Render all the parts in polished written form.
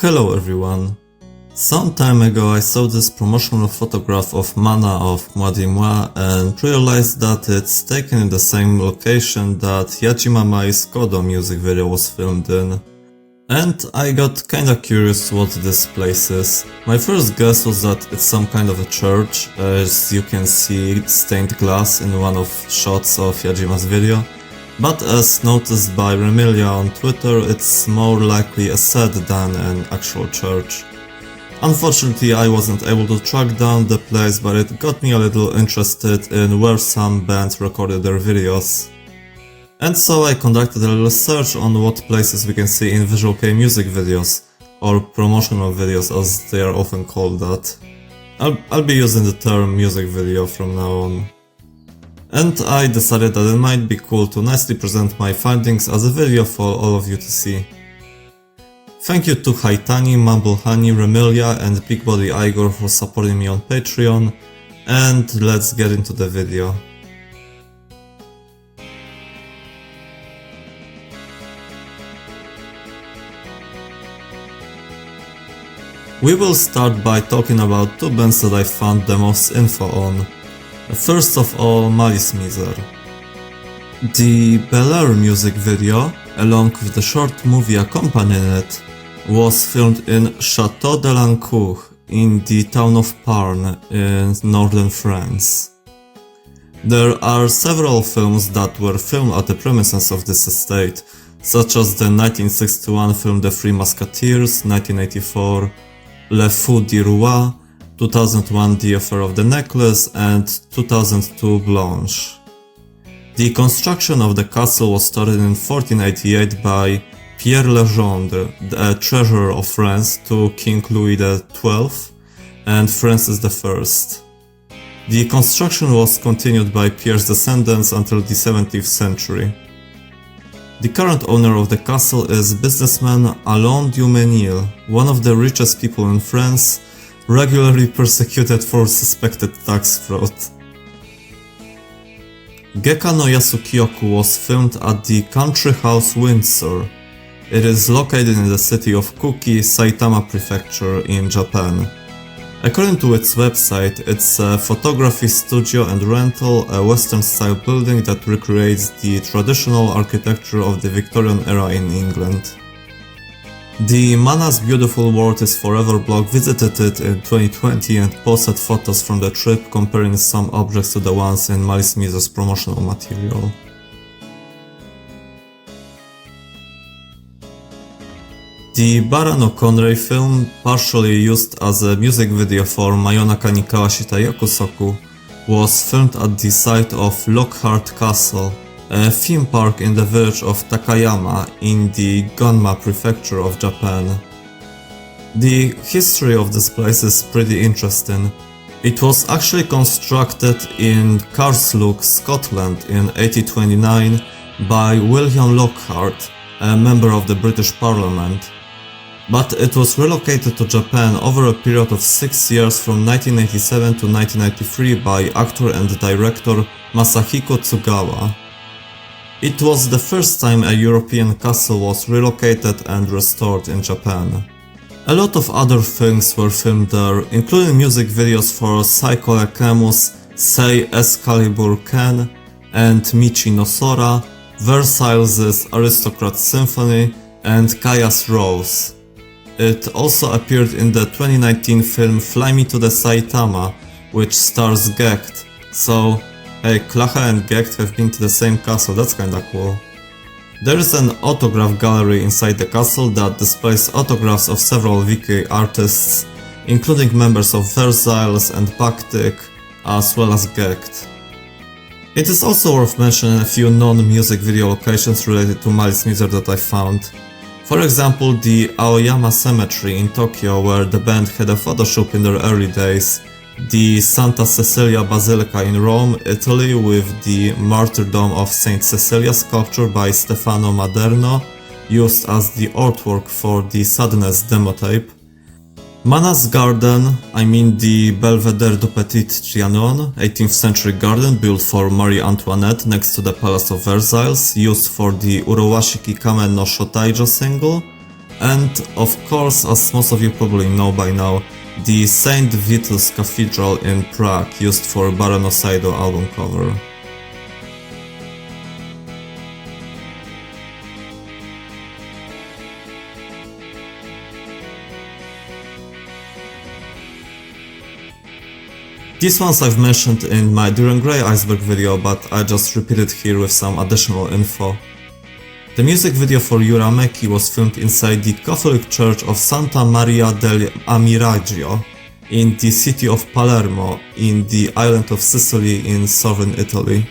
Hello everyone. Some time ago I saw this promotional photograph of Mana of Moi Dis Moi and realized that it's taken in the same location that Yajima Mai's Kodo music video was filmed in. And I got kinda curious what this place is. My first guess was that it's some kind of a church, as you can see stained glass in one of shots of Yajima's video. But as noticed by Remilia on Twitter, it's more likely a set than an actual church. Unfortunately, I wasn't able to track down the place, but it got me a little interested in where some bands recorded their videos. And so I conducted a little search on what places we can see in Visual KEI music videos, or promotional videos as they are often called that. I'll be using the term music video from now on. And I decided that it might be cool to nicely present my findings as a video for all of you to see. Thank you to Haitani, Mumble Honey, Remilia and Big Body Igor for supporting me on Patreon, and let's get into the video. We will start by talking about two bands that I found the most info on. First of all, Malice Mizer. The Bel Air music video, along with the short movie accompanying it, was filmed in Chateau de Lancourt in the town of Parne in northern France. There are several films that were filmed at the premises of this estate, such as the 1961 film The Three Musketeers, 1984 Le Fou du Roi, 2001 The Affair of the Necklace, and 2002 Blanche. The construction of the castle was started in 1488 by Pierre Legendre, the treasurer of France, to King Louis XII and Francis I. The construction was continued by Pierre's descendants until the 17th century. The current owner of the castle is businessman Alain Duménil, one of the richest people in France, regularly persecuted for suspected tax fraud. Geka no Yasukyoku was filmed at the Country House Windsor. It is located in the city of Kuki, Saitama Prefecture in Japan. According to its website, it's a photography studio and rental, a Western-style building that recreates the traditional architecture of the Victorian era in England. The Mana's Beautiful World is Forever blog visited it in 2020 and posted photos from the trip comparing some objects to the ones in Malice Mizer's promotional material. The Bara no Konrei film, partially used as a music video for Mayonaka ni Kawashita Yakusoku, was filmed at the site of Lockhart Castle, a theme park in the village of Takayama in the Gunma prefecture of Japan. The history of this place is pretty interesting. It was actually constructed in Carsluk, Scotland in 1829 by William Lockhart, a member of the British Parliament. But it was relocated to Japan over a period of 6 years from 1987 to 1993 by actor and director Masahiko Tsugawa. It was the first time a European castle was relocated and restored in Japan. A lot of other things were filmed there, including music videos for Psycho Ekemus, Sei Excalibur Ken, and Michi no Sora, Versailles' Aristocrat Symphony, and Kaya's Rose. It also appeared in the 2019 film Fly Me to the Saitama, which stars Gecht, so hey, Klaha and Gecht have been to the same castle, that's kinda cool. There is an autograph gallery inside the castle that displays autographs of several VK artists, including members of Versailles and Baktik, as well as Gecht. It is also worth mentioning a few non-music video locations related to Malice Mizer that I found. For example, the Aoyama Cemetery in Tokyo, where the band had a photo shoot in their early days, the Santa Cecilia Basilica in Rome, Italy, with the Martyrdom of Saint Cecilia sculpture by Stefano Maderno, used as the artwork for the Sadness demo tape. Mana's garden, I mean the Belvedere du Petit Trianon, 18th century garden built for Marie Antoinette next to the Palace of Versailles, used for the Urowashiki Kamen no Shotaijo single, And of course, as most of you probably know by now, the St. Vitus Cathedral in Prague used for Baronosido album cover. These ones I've mentioned in my Dir En Grey iceberg video, but I just repeated here with some additional info. The music video for Jurameki was filmed inside the Catholic Church of Santa Maria dell'Amiraggio in the city of Palermo in the island of Sicily in southern Italy.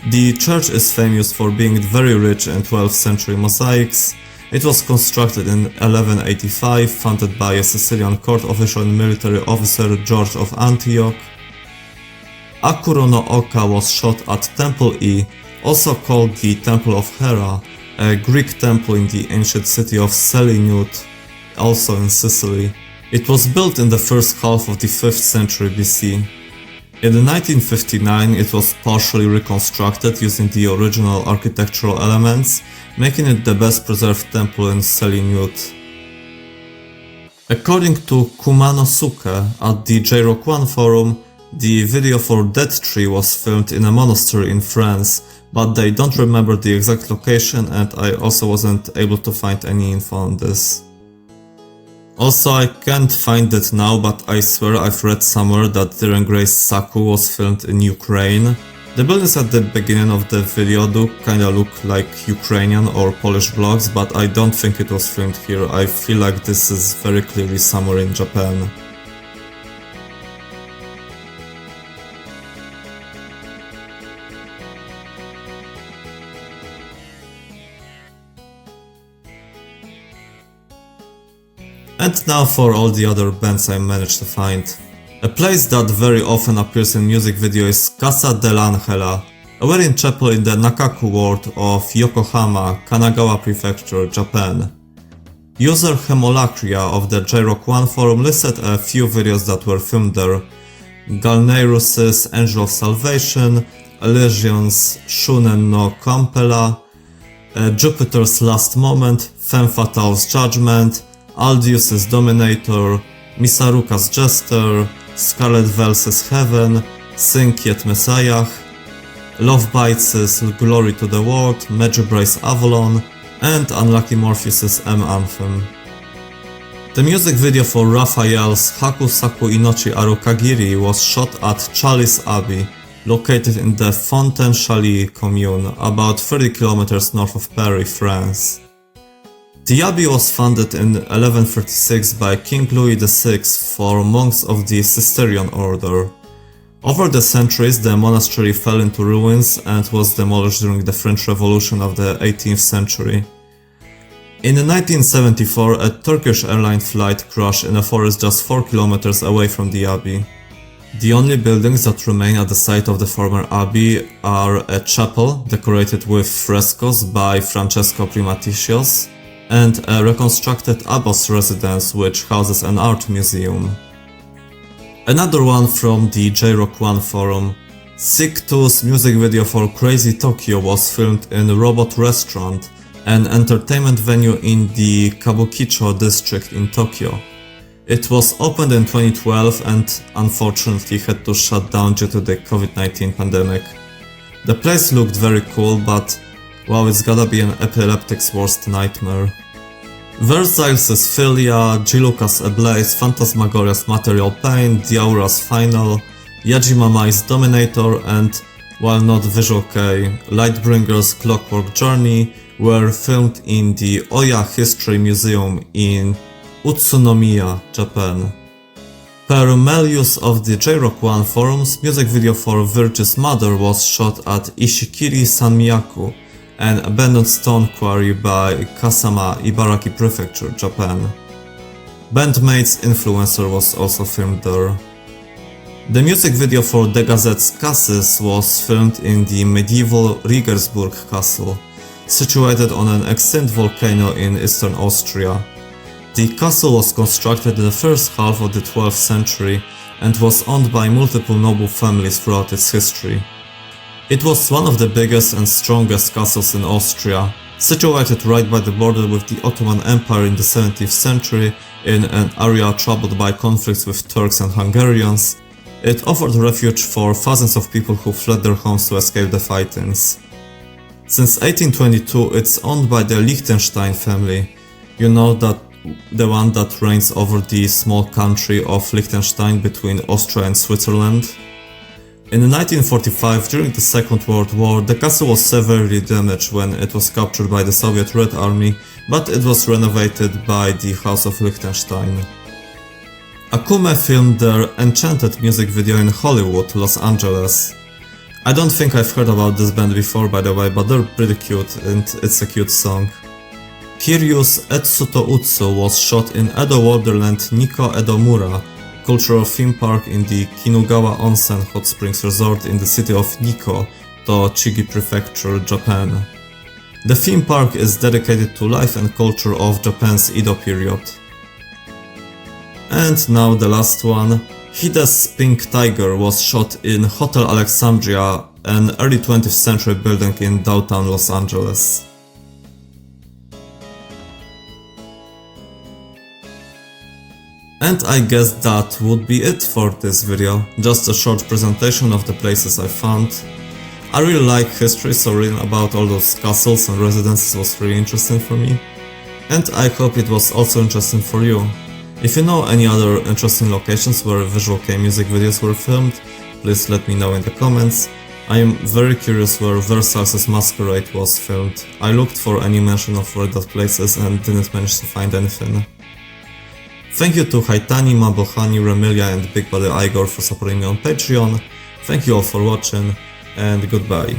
The church is famous for being very rich in 12th century mosaics. It was constructed in 1185, funded by a Sicilian court official and military officer George of Antioch. Akuro no Oka was shot at Temple E, also called the Temple of Hera, a Greek temple in the ancient city of Selinut, also in Sicily. It was built in the first half of the 5th century BC. In 1959 it was partially reconstructed using the original architectural elements, making it the best preserved temple in Selinut. According to Kumanosuke at the J-Rock 1 forum, the video for Dead Tree was filmed in a monastery in France, but they don't remember the exact location, and I also wasn't able to find any info on this. Also, I can't find it now, but I swear I've read somewhere that Dir En Grey's Saku was filmed in Ukraine. The buildings at the beginning of the video do kinda look like Ukrainian or Polish blocks, but I don't think it was filmed here. I feel like this is very clearly somewhere in Japan. And now for all the other bands I managed to find. A place that very often appears in music video is Casa dell'Angela, a wedding chapel in the Nakaku ward of Yokohama, Kanagawa Prefecture, Japan. User Hemolacria of the J-Rock 1 forum listed a few videos that were filmed there. Galneirus's Angel of Salvation, Elysion's Shunen no Compella, Jupiter's Last Moment, Femme Fatale's Judgment, Aldius's Dominator, Misaruka's Jester, Scarlet Vels's Heaven, Sing Yet Messiah, Love Bites's Glory to the World, Magibray's Avalon, and Unlucky Morpheus's M Anthem. The music video for Raphael's Hakusaku Inochi Arukagiri was shot at Chalice Abbey, located in the Fontaine-Chally commune, about 30 km north of Paris, France. The abbey was founded in 1136 by King Louis VI for monks of the Cistercian order. Over the centuries, the monastery fell into ruins and was demolished during the French Revolution of the 18th century. In 1974, a Turkish airline flight crashed in a forest just 4 km away from the abbey. The only buildings that remain at the site of the former abbey are a chapel decorated with frescoes by Francesco Primaticios, and a reconstructed abbot's residence which houses an art museum. Another one from the J-Rock 1 forum. Sick2's music video for Crazy Tokyo was filmed in Robot Restaurant, an entertainment venue in the Kabukicho district in Tokyo. It was opened in 2012 and unfortunately had to shut down due to the COVID-19 pandemic. The place looked very cool, but wow, it's gotta be an epileptic's worst nightmare. Versailles's Philia, Giluca's Ablaze, Phantasmagoria's Material Pain, Diaura's Final, Yajimamai's Dominator, and, while not Visual KEI, Lightbringer's Clockwork Journey were filmed in the Oya History Museum in Utsunomiya, Japan. Per Melius of the J-Rock 1 forums, music video for Virgil's Mother was shot at Ishikiri Sanmyaku, an abandoned stone quarry by Kasama, Ibaraki Prefecture, Japan. Band-maid's Influencer was also filmed there. The music video for the Gazette's Cassis was filmed in the medieval Regensburg castle, situated on an extinct volcano in eastern Austria. The castle was constructed in the first half of the 12th century and was owned by multiple noble families throughout its history. It was one of the biggest and strongest castles in Austria, Situated right by the border with the Ottoman Empire in the 17th century, in an area troubled by conflicts with Turks and Hungarians, it offered refuge for thousands of people who fled their homes to escape the fightings. Since 1822, it's owned by the Liechtenstein family. You know, that the one that reigns over the small country of Liechtenstein between Austria and Switzerland. In 1945, during the Second World War, the castle was severely damaged when it was captured by the Soviet Red Army, but it was renovated by the House of Liechtenstein. Akume filmed their Enchanted music video in Hollywood, Los Angeles. I don't think I've heard about this band before, by the way, but they're pretty cute and it's a cute song. Kiryu's Etsuto Utsu was shot in Edo Wonderland Nikko Edomura, cultural theme park in the Kinugawa Onsen hot springs resort in the city of Nikko, Tochigi Prefecture, Japan. The theme park is dedicated to life and culture of Japan's Edo period. And now the last one. Hide's Pink Tiger was shot in Hotel Alexandria, an early 20th century building in downtown Los Angeles. And I guess that would be it for this video, just a short presentation of the places I found. I really like history, so reading about all those castles and residences was really interesting for me. And I hope it was also interesting for you. If you know any other interesting locations where Visual Kei music videos were filmed, please let me know in the comments. I am very curious where Versailles' Masquerade was filmed. I looked for any mention of where that place is and didn't manage to find anything. Thank you to Haitani, Mabohani, Remilia and Big Buddy Igor for supporting me on Patreon. Thank you all for watching and goodbye.